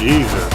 Jesus.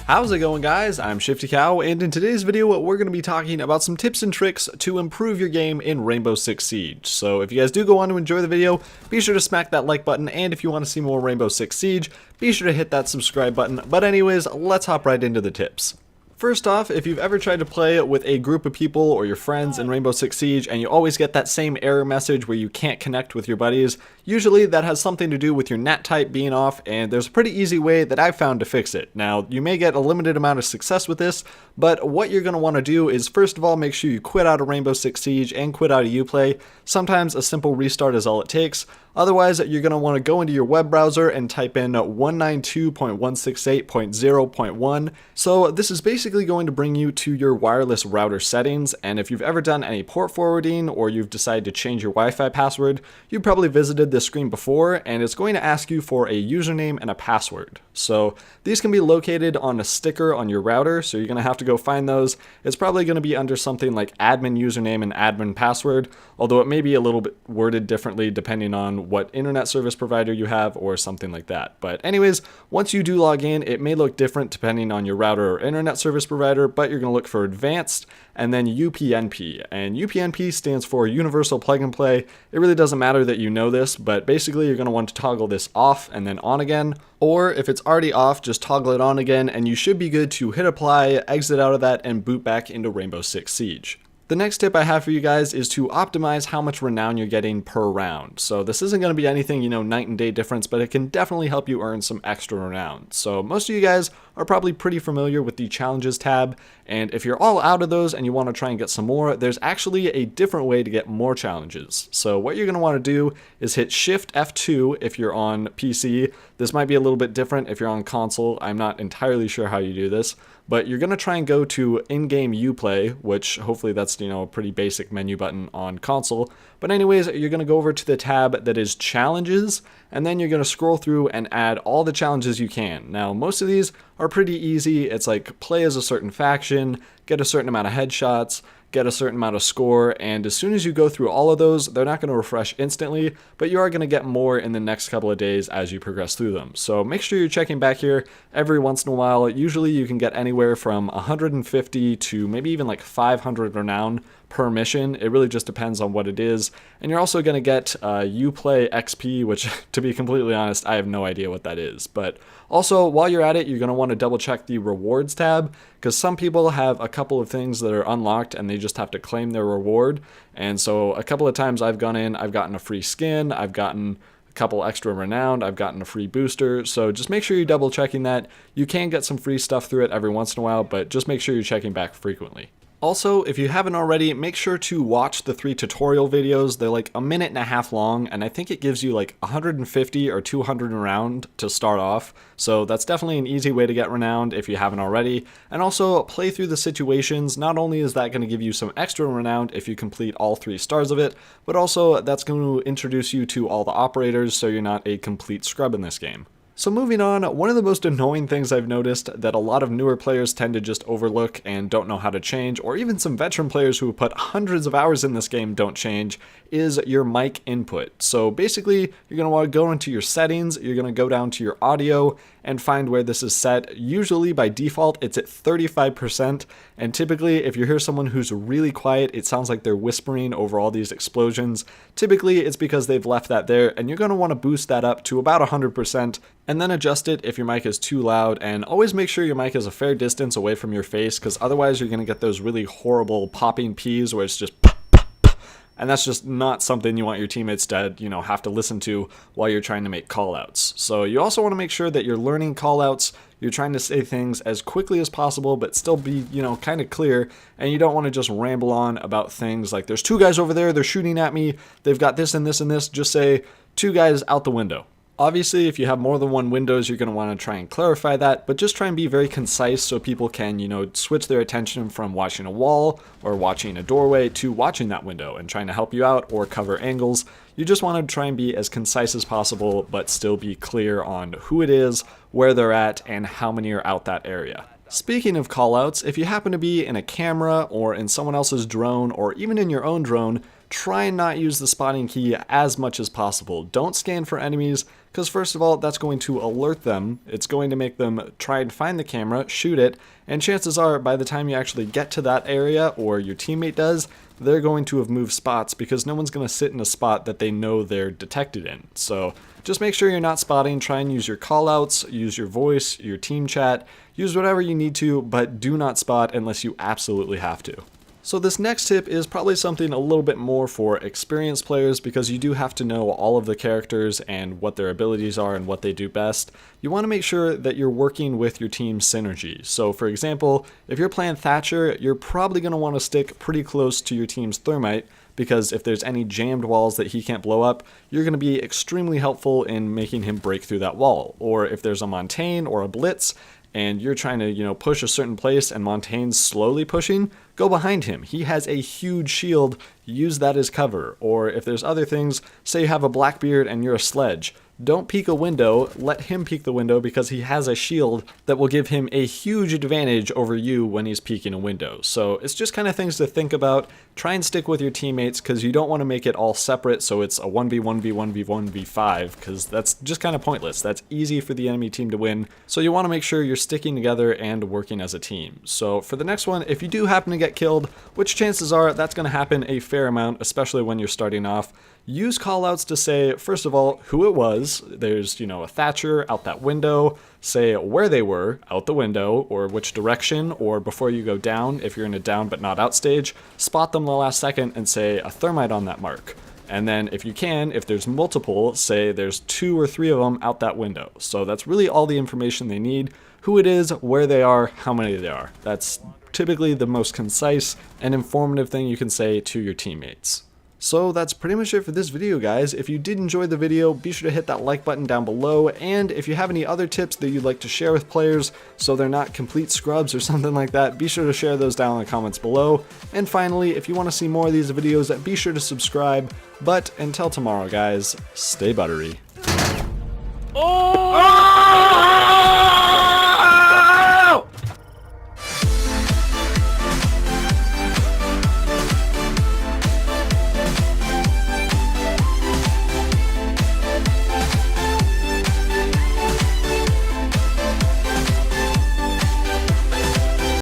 How's it going, guys? I'm Shifty Cow, and in today's video we're going to be talking about some tips and tricks to improve your game in Rainbow Six Siege. So if you guys do go on to enjoy the video, be sure to smack that like button, and if you want to see more Rainbow Six Siege, be sure to hit that subscribe button. But anyways, let's hop right into the tips. First off, if you've ever tried to play with a group of people or your friends in Rainbow Six Siege and you always get that same error message where you can't connect with your buddies, usually that has something to do with your NAT type being off, and there's a pretty easy way that I've found to fix it. Now, you may get a limited amount of success with this, but what you're going to want to do is first of all make sure you quit out of Rainbow Six Siege and quit out of Uplay. Sometimes a simple restart is all it takes. Otherwise, you're going to want to go into your web browser and type in 192.168.0.1. So this is basically going to bring you to your wireless router settings, and if you've ever done any port forwarding or you've decided to change your Wi-Fi password, you've probably visited this screen before, and it's going to ask you for a username and a password. So these can be located on a sticker on your router, so you're going to have to go find those. It's probably going to be under something like admin username and admin password, although it may be a little bit worded differently depending on what internet service provider you have or something like that. But anyways, once you do log in, it may look different depending on your router or internet service provider, but you're going to look for advanced and then UPnP. And UPnP stands for Universal Plug and Play. It really doesn't matter that you know this, but basically you're going to want to toggle this off and then on again. Or if it's already off, just toggle it on again and you should be good to hit apply, exit out of that, and boot back into Rainbow Six Siege. The next tip I have for you guys is to optimize how much renown you're getting per round. So this isn't going to be anything, night and day difference, but it can definitely help you earn some extra renown. So most of you guys are probably pretty familiar with the challenges tab, and if you're all out of those and you want to try and get some more, there's actually a different way to get more challenges. So what you're going to want to do is hit Shift F2 if you're on PC. This might be a little bit different if you're on console. I'm not entirely sure how you do this, but you're going to try and go to in-game Uplay, which hopefully that's, a pretty basic menu button on console. But anyways, you're going to go over to the tab that is Challenges, and then you're going to scroll through and add all the challenges you can. Now, most of these are pretty easy. It's like play as a certain faction, get a certain amount of headshots, get a certain amount of score, and as soon as you go through all of those, they're not going to refresh instantly, but you are going to get more in the next couple of days as you progress through them. So make sure you're checking back here every once in a while. Usually you can get anywhere from 150 to maybe even like 500 renown per mission. It really just depends on what it is. And you're also going to get Uplay XP, which to be completely honest, I have no idea what that is. But also, while you're at it, you're going to want to double check the rewards tab, because some people have a couple of things that are unlocked and they just have to claim their reward. And so a couple of times I've gone in, I've gotten a free skin, I've gotten a couple extra renown, I've gotten a free booster. So just make sure you're double checking that. You can get some free stuff through it every once in a while, but just make sure you're checking back frequently. Also, if you haven't already, make sure to watch the 3 tutorial videos. They're like a minute and a half long, and I think it gives you like 150 or 200 renown to start off. So that's definitely an easy way to get renowned if you haven't already. And also, play through the situations. Not only is that going to give you some extra renown if you complete all 3 stars of it, but also that's going to introduce you to all the operators so you're not a complete scrub in this game. So moving on, one of the most annoying things I've noticed that a lot of newer players tend to just overlook and don't know how to change, or even some veteran players who have put hundreds of hours in this game don't change, is your mic input. So basically, you're going to want to go into your settings, you're going to go down to your audio and find where this is set. Usually by default, it's at 35%, and typically if you hear someone who's really quiet, it sounds like they're whispering over all these explosions. Typically it's because they've left that there, and you're going to want to boost that up to about 100%, and then adjust it if your mic is too loud, and always make sure your mic is a fair distance away from your face, because otherwise you're going to get those really horrible popping P's where it's just and that's just not something you want your teammates to, have to listen to while you're trying to make callouts. So you also want to make sure that you're learning callouts. You're trying to say things as quickly as possible, but still be, kind of clear. And you don't want to just ramble on about things like, there's 2 guys over there, they're shooting at me, they've got this and this and this. Just say 2 guys out the window. Obviously, if you have more than one windows, you're going to want to try and clarify that, but just try and be very concise so people can, switch their attention from watching a wall or watching a doorway to watching that window and trying to help you out or cover angles. You just want to try and be as concise as possible, but still be clear on who it is, where they're at, and how many are out that area. Speaking of callouts, if you happen to be in a camera or in someone else's drone or even in your own drone, try and not use the spotting key as much as possible. Don't scan for enemies, because first of all, that's going to alert them. It's going to make them try and find the camera, shoot it, and chances are by the time you actually get to that area, or your teammate does, they're going to have moved spots because no one's going to sit in a spot that they know they're detected in. So just make sure you're not spotting. Try and use your callouts, use your voice, your team chat, use whatever you need to, but do not spot unless you absolutely have to. So this next tip is probably something a little bit more for experienced players because you do have to know all of the characters and what their abilities are and what they do best. You want to make sure that you're working with your team's synergy. So for example, if you're playing Thatcher, you're probably going to want to stick pretty close to your team's Thermite because if there's any jammed walls that he can't blow up, you're going to be extremely helpful in making him break through that wall. Or if there's a Montaigne or a Blitz, and you're trying to, push a certain place and Montaigne's slowly pushing, go behind him. He has a huge shield, use that as cover. Or if there's other things, say you have a Blackbeard and you're a Sledge, don't peek a window, let him peek the window because he has a shield that will give him a huge advantage over you when he's peeking a window. So it's just kind of things to think about. Try and stick with your teammates because you don't want to make it all separate so it's a 1v1v1v1v5 because that's just kind of pointless. That's easy for the enemy team to win. So you want to make sure you're sticking together and working as a team. So for the next one, if you do happen to get killed, which chances are that's going to happen a fair amount, especially when you're starting off, use callouts to say, first of all, who it was. There's, a Thatcher out that window. Say where they were out the window or which direction, or before you go down, if you're in a down but not out stage, spot them the last second and say a Thermite on that mark. And then if you can, if there's multiple, say there's 2 or 3 of them out that window. So that's really all the information they need. Who it is, where they are, how many they are. That's typically the most concise and informative thing you can say to your teammates. So that's pretty much it for this video, guys. If you did enjoy the video, be sure to hit that like button down below, and if you have any other tips that you'd like to share with players so they're not complete scrubs or something like that, be sure to share those down in the comments below. And finally, if you want to see more of these videos, be sure to subscribe. But until tomorrow, guys, stay buttery. Oh!